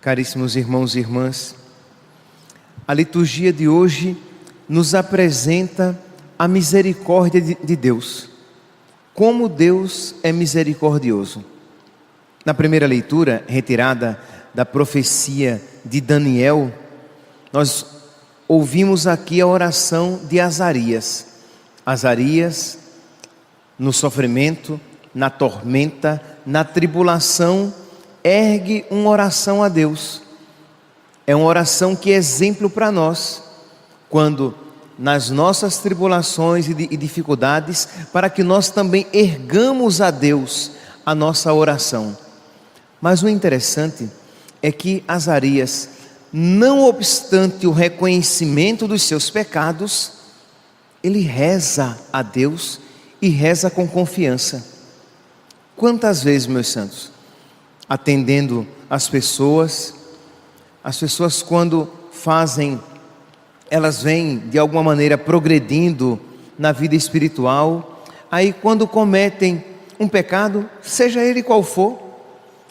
Caríssimos irmãos e irmãs, a liturgia de hoje nos apresenta a misericórdia de Deus. Como Deus é misericordioso. Na primeira leitura, retirada da profecia de Daniel, nós ouvimos aqui a oração de Azarias. Azarias, no sofrimento, na tormenta, na tribulação, ergue uma oração a Deus. É uma oração que é exemplo para nós, quando nas nossas tribulações e dificuldades, para que nós também ergamos a Deus a nossa oração. Mas o interessante é que Azarias, não obstante o reconhecimento dos seus pecados, ele reza a Deus e reza com confiança. Quantas vezes, meus santos, atendendo as pessoas quando fazem, elas vêm de alguma maneira progredindo na vida espiritual, aí quando cometem um pecado, seja ele qual for,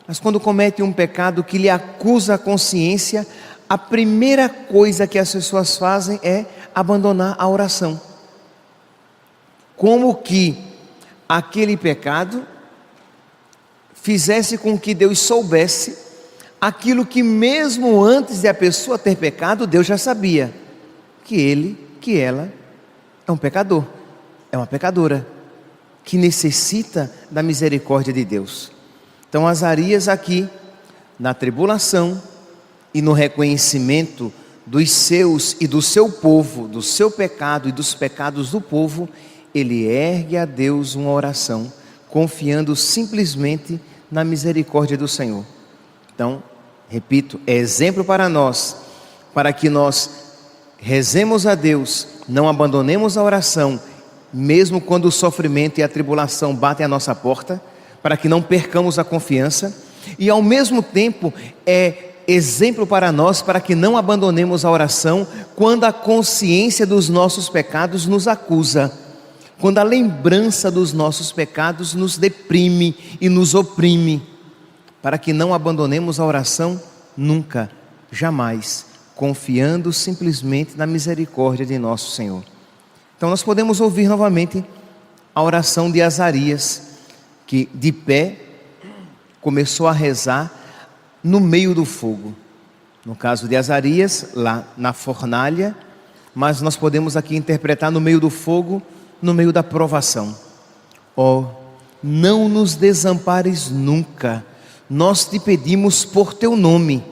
mas quando cometem um pecado que lhe acusa a consciência, a primeira coisa que as pessoas fazem é abandonar a oração. Como que aquele pecado fizesse com que Deus soubesse aquilo que mesmo antes de a pessoa ter pecado, Deus já sabia, que ela é um pecador, é uma pecadora, que necessita da misericórdia de Deus. Então Azarias aqui, na tribulação e no reconhecimento dos seus e do seu povo, do seu pecado e dos pecados do povo, ele ergue a Deus uma oração, confiando simplesmente na misericórdia do Senhor. Então, repito, é exemplo para nós, para que nós rezemos a Deus, não abandonemos a oração, mesmo quando o sofrimento e a tribulação batem à nossa porta, para que não percamos a confiança, e ao mesmo tempo é exemplo para nós, para que não abandonemos a oração quando a consciência dos nossos pecados nos acusa, quando a lembrança dos nossos pecados nos deprime e nos oprime, para que não abandonemos a oração nunca, jamais, confiando simplesmente na misericórdia de nosso Senhor. Então nós podemos ouvir novamente a oração de Azarias, que de pé começou a rezar no meio do fogo. No caso de Azarias, lá na fornalha, mas nós podemos aqui interpretar no meio do fogo, no meio da provação. Ó, não nos desampares nunca, nós te pedimos por teu nome.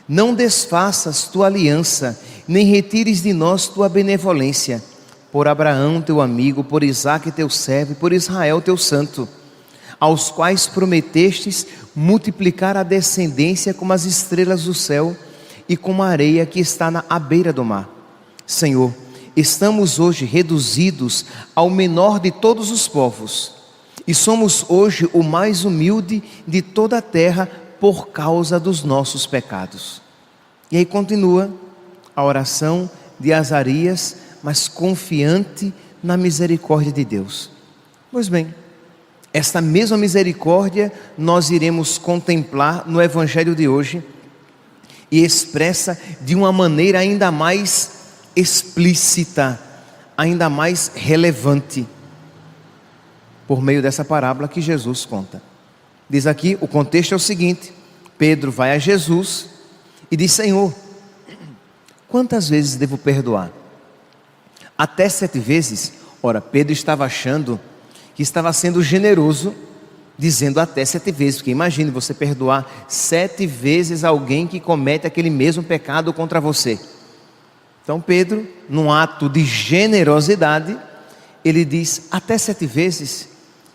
Não desfaças tua aliança, nem retires de nós tua benevolência. Por Abraão teu amigo, por Isaque teu servo, e por Israel teu santo, aos quais prometestes multiplicar a descendência como as estrelas do céu e como a areia que está à beira do mar. Senhor, estamos hoje reduzidos ao menor de todos os povos, e somos hoje o mais humilde de toda a terra por causa dos nossos pecados. E aí continua a oração de Azarias, mas confiante na misericórdia de Deus. Pois bem, esta mesma misericórdia nós iremos contemplar no Evangelho de hoje, e expressa de uma maneira ainda mais explícita, ainda mais relevante, por meio dessa parábola que Jesus conta. Diz aqui, o contexto é o seguinte: Pedro vai a Jesus e diz: Senhor, quantas vezes devo perdoar? Até 7 vezes? Ora, Pedro estava achando que estava sendo generoso, dizendo até 7 vezes, porque imagine você perdoar 7 vezes alguém que comete aquele mesmo pecado contra você. Então Pedro, num ato de generosidade, ele diz até 7 vezes,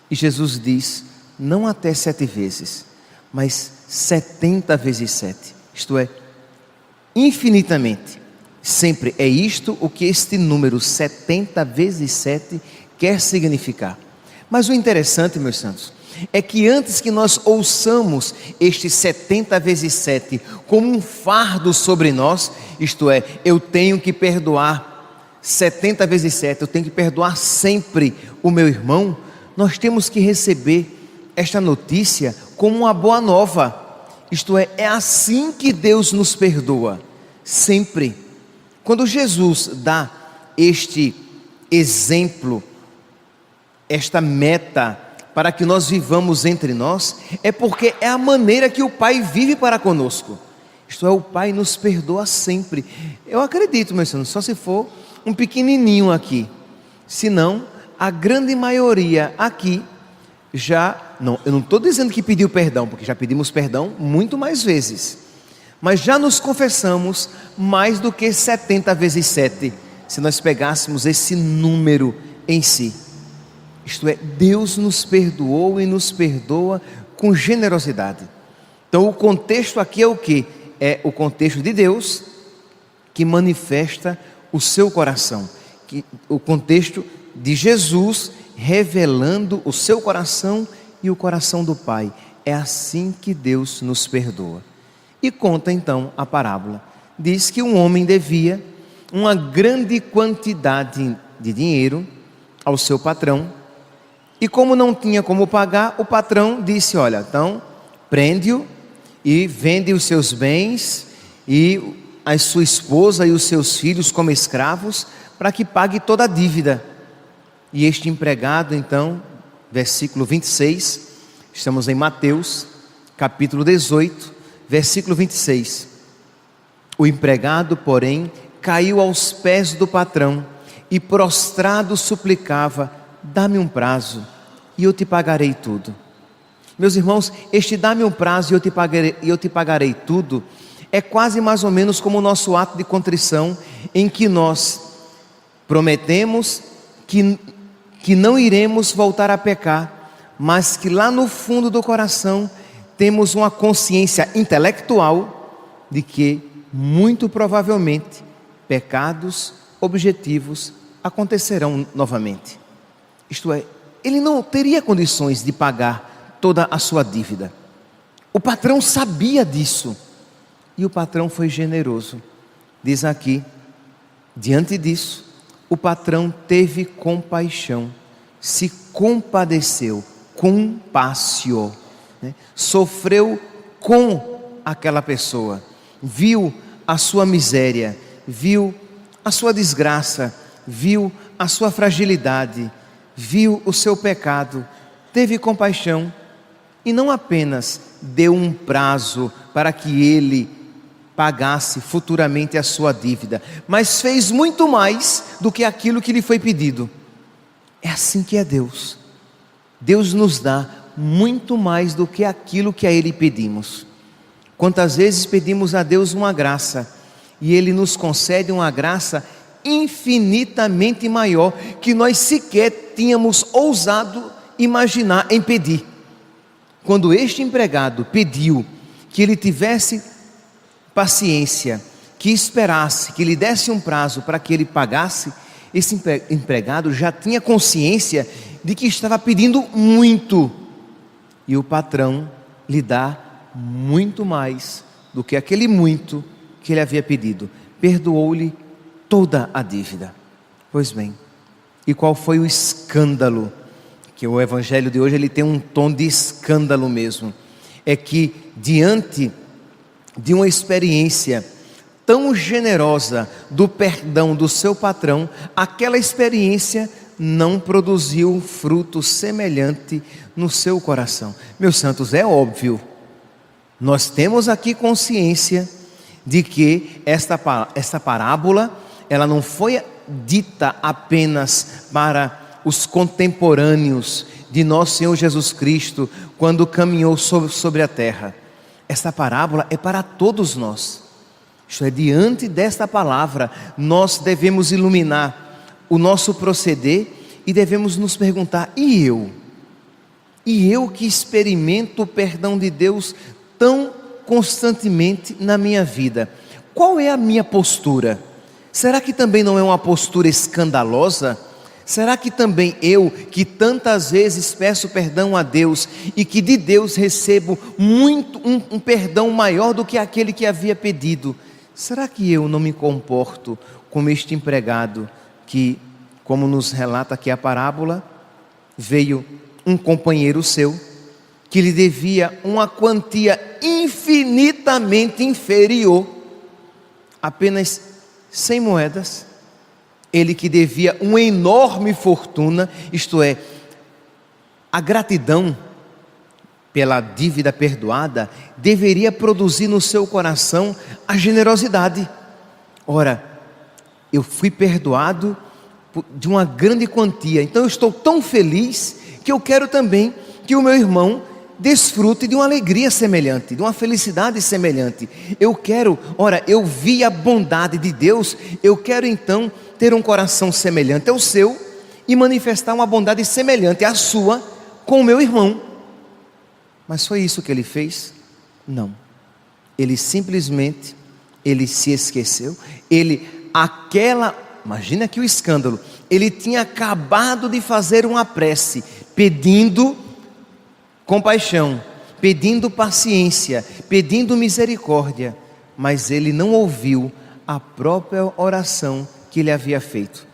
e Jesus diz, não até 7 vezes, mas 70 vezes 7, isto é, infinitamente. Sempre é isto o que este número 70 vezes 7 quer significar. Mas o interessante, meus santos, é que antes que nós ouçamos este 70 vezes 7 como um fardo sobre nós, isto é, eu tenho que perdoar 70 vezes 7, eu tenho que perdoar sempre o meu irmão, nós temos que receber esta notícia como uma boa nova, Isto é assim que Deus nos perdoa, sempre. Quando Jesus dá este exemplo, esta meta para que nós vivamos entre nós, é porque é a maneira que o Pai vive para conosco. Isto é, o Pai nos perdoa sempre. Eu acredito, meus irmãos, só se for um pequenininho aqui. Senão, a grande maioria aqui eu não estou dizendo que pediu perdão, porque já pedimos perdão muito mais vezes. Mas já nos confessamos mais do que 70 vezes 7, se nós pegássemos esse número em si. Isto é, Deus nos perdoou e nos perdoa com generosidade. Então o contexto aqui é o quê? É o contexto de Deus que manifesta o seu coração, o contexto de Jesus revelando o seu coração e o coração do Pai. É assim que Deus nos perdoa. E conta então a parábola. Diz que um homem devia uma grande quantidade de dinheiro ao seu patrão, e como não tinha como pagar, o patrão disse: olha, então prende-o e vende os seus bens e a sua esposa e os seus filhos como escravos, para que pague toda a dívida. E este empregado, então, versículo 26, estamos em Mateus, capítulo 18, versículo 26. O empregado, porém, caiu aos pés do patrão e prostrado suplicava: dá-me um prazo e eu te pagarei tudo. Meus irmãos, este dá-me um prazo e eu te pagarei tudo é quase mais ou menos como o nosso ato de contrição, em que nós prometemos que não iremos voltar a pecar, mas que lá no fundo do coração temos uma consciência intelectual de que muito provavelmente pecados objetivos acontecerão novamente. Isto é, ele não teria condições de pagar toda a sua dívida. O patrão sabia disso e o patrão foi generoso. Diz aqui, diante disso, o patrão teve compaixão, se compadeceu, compassiou, né? Sofreu com aquela pessoa, viu a sua miséria, viu a sua desgraça, viu a sua fragilidade, viu o seu pecado, teve compaixão e não apenas deu um prazo para que ele pagasse futuramente a sua dívida, mas fez muito mais do que aquilo que lhe foi pedido. É assim que é Deus. Deus nos dá muito mais do que aquilo que a Ele pedimos. Quantas vezes pedimos a Deus uma graça e Ele nos concede uma graça infinitamente maior que nós sequer tínhamos ousado imaginar em pedir. Quando este empregado pediu que ele tivesse paciência, que esperasse, que lhe desse um prazo para que ele pagasse, esse empregado já tinha consciência de que estava pedindo muito, e o patrão lhe dá muito mais do que aquele muito que ele havia pedido. Perdoou-lhe toda a dívida. Pois bem, e qual foi o escândalo? Que o evangelho de hoje ele tem um tom de escândalo mesmo. É que diante de uma experiência tão generosa do perdão do seu patrão, aquela experiência não produziu fruto semelhante no seu coração. Meus santos, é óbvio, nós temos aqui consciência de que esta parábola, ela não foi dita apenas para os contemporâneos de nosso Senhor Jesus Cristo, quando caminhou sobre a terra. Esta parábola é para todos nós. Isto é, diante desta palavra, nós devemos iluminar o nosso proceder e devemos nos perguntar: e eu? E eu que experimento o perdão de Deus tão constantemente na minha vida, qual é a minha postura? Será que também não é uma postura escandalosa? Será que também eu, que tantas vezes peço perdão a Deus e que de Deus recebo um perdão maior do que aquele que havia pedido, será que eu não me comporto como este empregado que, como nos relata aqui a parábola, veio um companheiro seu que lhe devia uma quantia infinita infinitamente inferior, apenas 100 moedas, ele que devia uma enorme fortuna, isto é, a gratidão pela dívida perdoada deveria produzir no seu coração a generosidade. Ora, eu fui perdoado de uma grande quantia, então eu estou tão feliz que eu quero também que o meu irmão desfrute de uma alegria semelhante, de uma felicidade semelhante. Eu vi a bondade de Deus, eu quero então ter um coração semelhante ao seu e manifestar uma bondade semelhante à sua com o meu irmão. Mas foi isso que ele fez? Não. Ele simplesmente, ele se esqueceu. Imagina aqui o escândalo. Ele tinha acabado de fazer uma prece, pedindo compaixão, pedindo paciência, pedindo misericórdia. Mas ele não ouviu a própria oração que ele havia feito.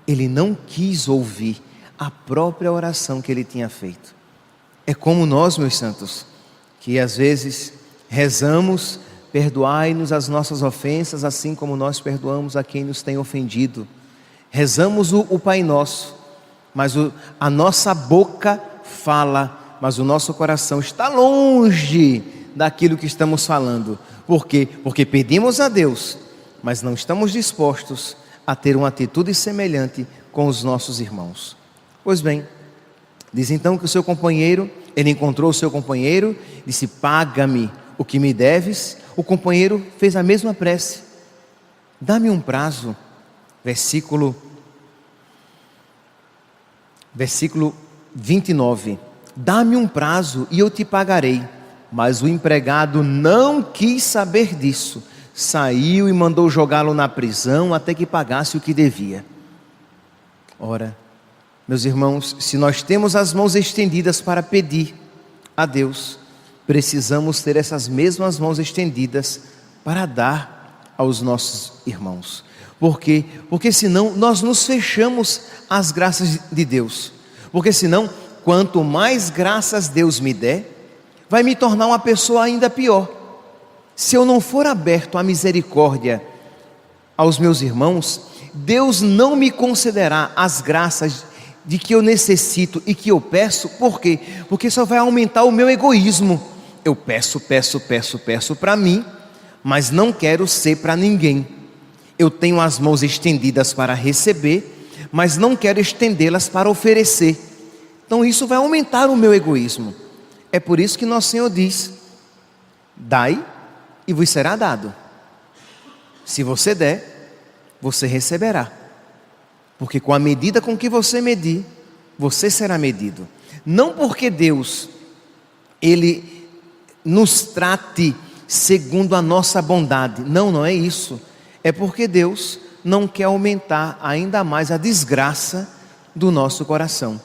Ele não quis ouvir a própria oração que ele tinha feito. É como nós, meus santos, que às vezes rezamos, perdoai-nos as nossas ofensas, assim como nós perdoamos a quem nos tem ofendido. Rezamos o Pai Nosso, mas a nossa boca fala, mas o nosso coração está longe daquilo que estamos falando. Por quê? Porque pedimos a Deus, mas não estamos dispostos a ter uma atitude semelhante com os nossos irmãos. Pois bem, diz então que o seu companheiro, ele encontrou o seu companheiro, disse: paga-me o que me deves. O companheiro fez a mesma prece: dá-me um prazo. Versículo 29, dá-me um prazo e eu te pagarei. Mas o empregado não quis saber disso, saiu e mandou jogá-lo na prisão até que pagasse o que devia. Ora, meus irmãos, se nós temos as mãos estendidas para pedir a Deus, precisamos ter essas mesmas mãos estendidas para dar aos nossos irmãos. Por quê? Porque senão nós nos fechamos às graças de Deus. Porque senão, quanto mais graças Deus me der, vai me tornar uma pessoa ainda pior. Se eu não for aberto à misericórdia aos meus irmãos, Deus não me concederá as graças de que eu necessito e que eu peço. Por quê? Porque só vai aumentar o meu egoísmo. Eu peço para mim, mas não quero ser para ninguém. Eu tenho as mãos estendidas para receber, mas não quero estendê-las para oferecer. Então isso vai aumentar o meu egoísmo. É por isso que nosso Senhor diz: dai e vos será dado. Se você der, você receberá. Porque com a medida com que você medir, você será medido. Não porque Deus, Ele nos trate segundo a nossa bondade. Não é isso. É porque Deus não quer aumentar ainda mais a desgraça do nosso coração.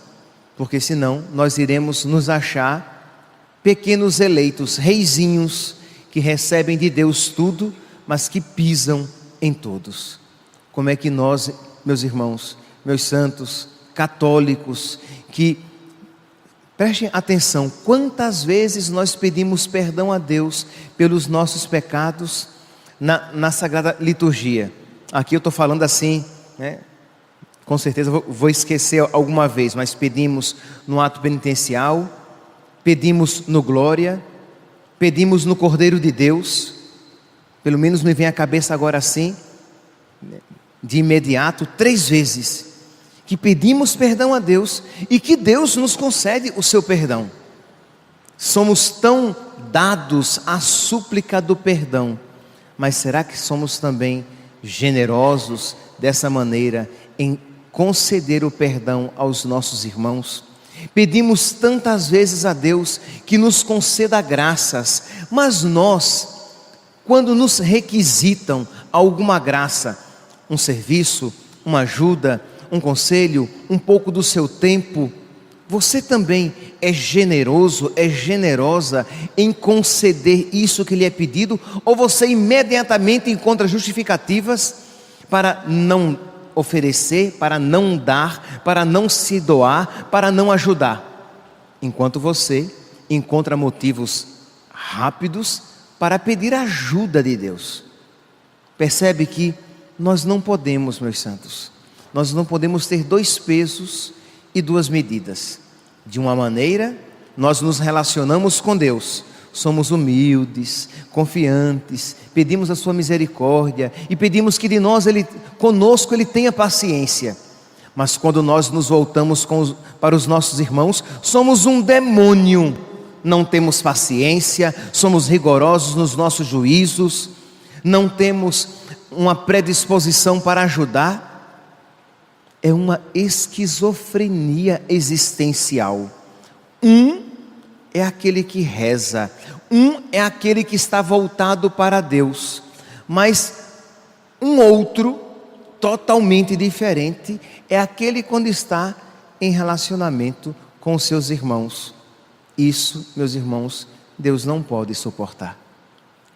Porque senão nós iremos nos achar pequenos eleitos, reizinhos, que recebem de Deus tudo, mas que pisam em todos. Como é que nós, meus irmãos, meus santos, católicos, que prestem atenção, quantas vezes nós pedimos perdão a Deus pelos nossos pecados na Sagrada Liturgia. Aqui eu estou falando assim, né? Com certeza vou esquecer alguma vez, mas pedimos no ato penitencial, pedimos no Glória, pedimos no Cordeiro de Deus. Pelo menos me vem à cabeça agora assim, de imediato, 3 vezes, que pedimos perdão a Deus e que Deus nos concede o seu perdão. Somos tão dados à súplica do perdão, mas será que somos também generosos dessa maneira em conceder o perdão aos nossos irmãos? Pedimos tantas vezes a Deus que nos conceda graças, mas nós, quando nos requisitam alguma graça, um serviço, uma ajuda, um conselho, um pouco do seu tempo, você também é generoso, é generosa em conceder isso que lhe é pedido? Ou você imediatamente encontra justificativas para não oferecer, para não dar, para não se doar, para não ajudar? Enquanto você encontra motivos rápidos para pedir ajuda de Deus. Percebe que nós não podemos, meus santos, nós não podemos ter dois pesos e duas medidas. De uma maneira, nós nos relacionamos com Deus, somos humildes, confiantes, pedimos a sua misericórdia e pedimos que de nós, conosco Ele tenha paciência. Mas quando nós nos voltamos para os nossos irmãos, somos um demônio, não temos paciência, somos rigorosos nos nossos juízos, não temos uma predisposição para ajudar. É uma esquizofrenia existencial. Um é aquele que reza, um é aquele que está voltado para Deus, mas um outro, totalmente diferente, é aquele quando está em relacionamento com os seus irmãos. Isso, meus irmãos, Deus não pode suportar.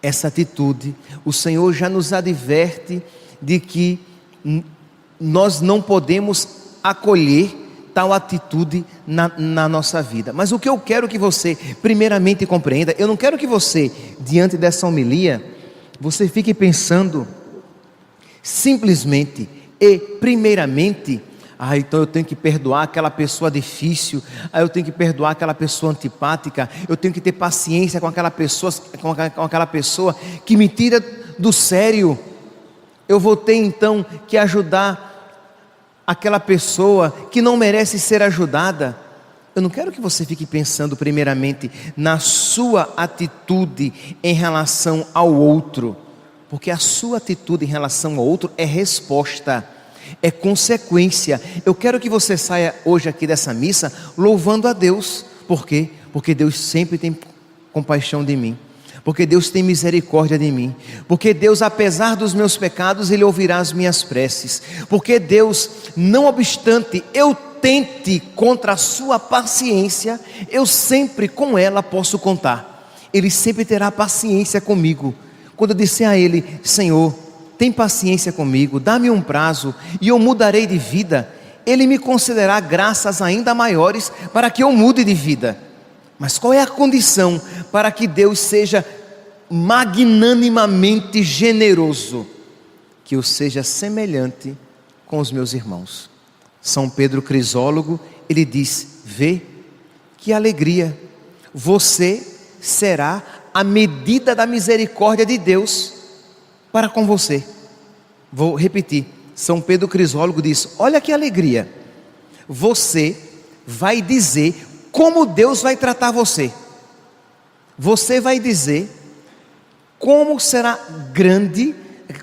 Essa atitude, o Senhor já nos adverte de que nós não podemos acolher tal atitude na nossa vida. Mas o que eu quero que você primeiramente compreenda, eu não quero que você, diante dessa homilia, você fique pensando simplesmente e primeiramente, então eu tenho que perdoar aquela pessoa difícil, eu tenho que perdoar aquela pessoa antipática, eu tenho que ter paciência com aquela pessoa que me tira do sério, eu vou ter então que ajudar aquela pessoa que não merece ser ajudada. Eu não quero que você fique pensando primeiramente na sua atitude em relação ao outro, porque a sua atitude em relação ao outro é resposta, é consequência. Eu quero que você saia hoje aqui dessa missa louvando a Deus. Por quê? Porque Deus sempre tem compaixão de mim, porque Deus tem misericórdia de mim, porque Deus, apesar dos meus pecados, Ele ouvirá as minhas preces, porque Deus, não obstante eu tente contra a sua paciência, eu sempre com ela posso contar. Ele sempre terá paciência comigo. Quando eu disser a Ele: Senhor, tem paciência comigo, dá-me um prazo e eu mudarei de vida, Ele me concederá graças ainda maiores para que eu mude de vida. Mas qual é a condição para que Deus seja magnanimamente generoso? Que eu seja semelhante com os meus irmãos. São Pedro Crisólogo, ele diz: vê que alegria, você será a medida da misericórdia de Deus para com você. Vou repetir, São Pedro Crisólogo diz: olha que alegria, você vai dizer como Deus vai tratar você. Você vai dizer como será grande,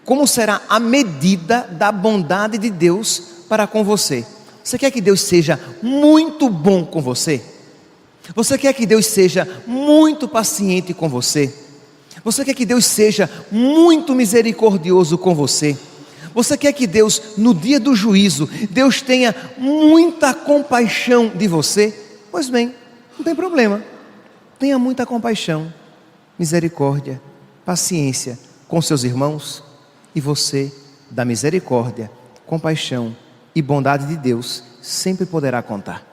como será a medida da bondade de Deus para com você. Você quer que Deus seja muito bom com você? Você quer que Deus seja muito paciente com você? Você quer que Deus seja muito misericordioso com você? Você quer que Deus, no dia do juízo, Deus tenha muita compaixão de você? Pois bem, não tem problema. Tenha muita compaixão, misericórdia, paciência com seus irmãos, e você, da misericórdia, compaixão e bondade de Deus, sempre poderá contar.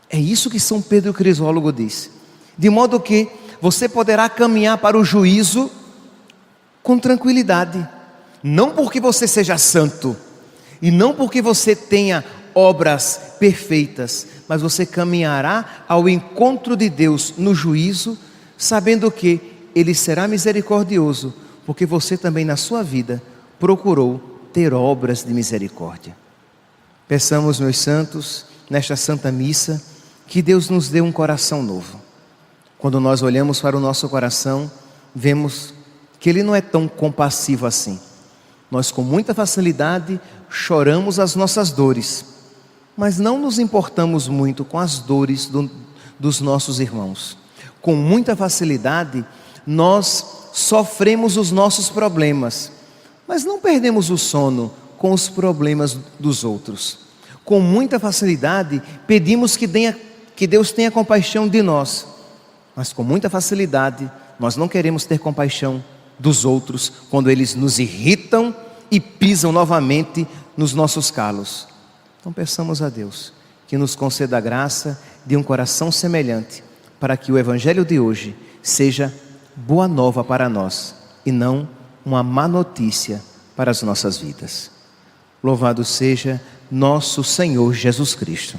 É isso que São Pedro Crisólogo diz. De modo que você poderá caminhar para o juízo com tranquilidade. Não porque você seja santo, e não porque você tenha obras perfeitas, mas você caminhará ao encontro de Deus no juízo, sabendo que Ele será misericordioso, porque você também na sua vida procurou ter obras de misericórdia. Peçamos, meus santos, nesta Santa Missa, que Deus nos dê um coração novo. Quando nós olhamos para o nosso coração, vemos que ele não é tão compassivo assim. Nós com muita facilidade choramos as nossas dores, mas não nos importamos muito com as dores dos nossos irmãos. Com muita facilidade nós sofremos os nossos problemas, mas não perdemos o sono com os problemas dos outros. Com muita facilidade pedimos que Deus tenha compaixão de nós, mas com muita facilidade nós não queremos ter compaixão dos outros quando eles nos irritam e pisam novamente nos nossos calos. Então peçamos a Deus que nos conceda a graça de um coração semelhante, para que o Evangelho de hoje seja boa nova para nós e não uma má notícia para as nossas vidas. Louvado seja nosso Senhor Jesus Cristo.